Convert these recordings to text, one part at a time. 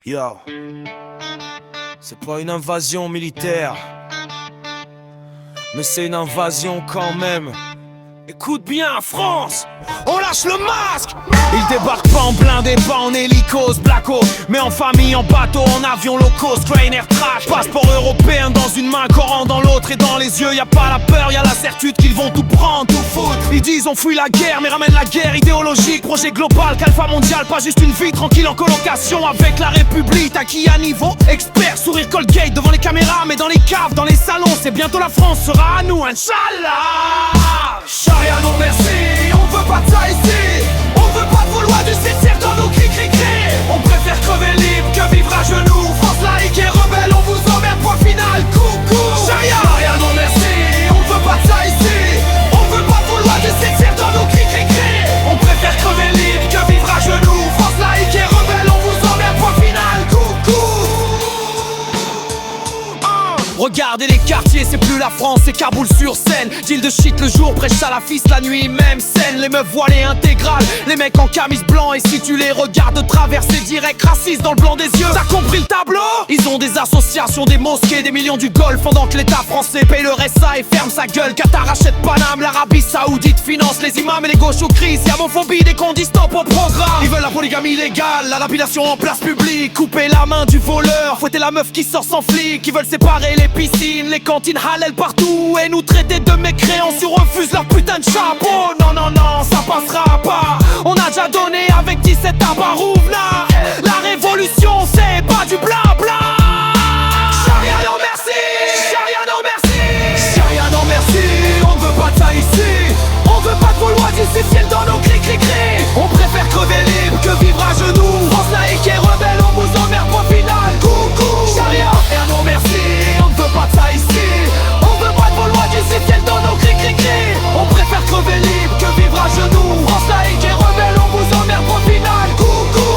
Yo, c'est pas une invasion militaire, mais c'est une invasion quand même. Écoute bien, France, on lâche le masque. Ils débarquent pas en blindé, pas en hélicos, Blacko, mais en famille, en bateau, en avion low cost, train air trash. Passeport européen dans une main, Coran dans l'autre, et dans les yeux, y a pas la peur, y a la certitude qu'ils vont tout prendre, tout foutre. Ils disent on fuit la guerre, mais ramène la guerre idéologique. Projet global, qu'alpha mondial, pas juste une vie tranquille en colocation avec la République. T'as qui à niveau expert, sourire Colgate devant les caméras, mais dans les caves, dans les salons, c'est bientôt la France sera à nous, Inch'Allah. Charia non merci, on veut pas de ça ici. On veut pas de vos lois du 7e dans nos cris. On préfère crever libre que vivre à genoux. France laïque et rebelle, on vous emmerde, point final, coucou. Charia non merci, on veut pas de ça ici. On veut pas de vos lois du 7e dans nos cris. On préfère crever libre que vivre à genoux. France laïque et rebelle, on vous emmerde, point final, coucou. Regardez les quartiers, c'est plus la France, c'est Kaboul sur scène. Deal de shit le jour, prêche salafiste la nuit, même scène. Les meufs voilées intégrales, les mecs en camis blanc. Et si tu les regardes traverser direct, raciste dans le blanc des yeux. T'as compris le tableau? Ils ont des associations, des mosquées, des millions du golf. Pendant que l'état français paye le RSA et ferme sa gueule. Qatar achète Paname, l'Arabie Saoudite finance les imams et les gauches aux crises. Y'a homophobie dès qu'on dit stop au programme. Ils veulent la polygamie légale, la lapidation en place publique. Couper la main du voleur, fouetter la meuf qui sort sans flic. Ils veulent séparer les piscines, les cantines halal partout. Et nous traiter de mécréants si on refuse leur putain de chapeau. Non, non, non, ça passera pas. On a déjà donné avec 17 à Barouvna. La révolution c'est pas du blabla. Charia non merci, charia non merci. Charia non merci, on ne veut pas de ça ici. On veut pas de vos lois du 7e dans nos cris. On préfère crever libre que vivre à genoux. France laïque et rebelle, on vous emmerde, point final, coucou. Charia non merci, on ne veut pas de ça ici. On veut pas de vos lois du 7e dans nos cris. On préfère crever libre que vivre à genoux. France laïque et rebelle, on vous emmerde, point final, coucou.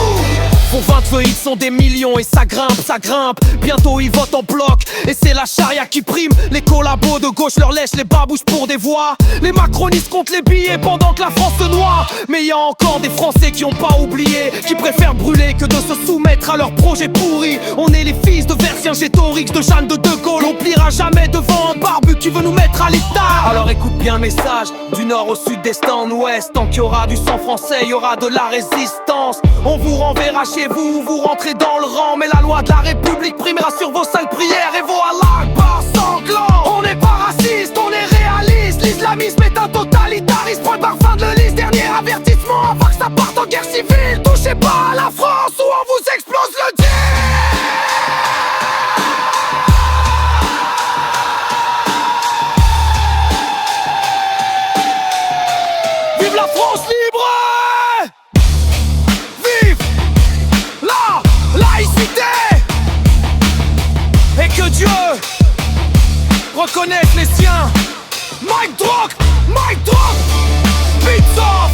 Pour 20 feux, ils sont des millions et ça grimpe. Bientôt ils votent en bloc et c'est la charia qui prime. Les collabos de gauche leur lèchent les babouches pour des voix. Les macronistes comptent les billets pendant que la France se noie. Mais y a encore des Français qui ont pas oublié, qui préfèrent brûler que de se soumettre à leurs projets pourris. On est les fils de Vercingétorix, de Jeanne de Gaulle. On pliera jamais devant un barbu qui veut nous mettre à l'état. Alors écoute bien le message, du nord au sud, d'est en ouest. Tant qu'il y aura du sang français, y aura de la résistance. On vous renverra chez vous, vous rentrez dans le rang. Mais la loi de la République primera sur vos sales prières et vos Allah Akbar sanglants. On n'est pas raciste, on est réaliste. L'islamisme est un totalitarisme, point barre, fin de le liste. Dernier avertissement avant que ça parte en guerre civile. Touchez pas à la France ou on vous explose le deal. Vive la France libre! Vive la laïcité! Et que Dieu reconnaisse les siens. Mic drop, beats off.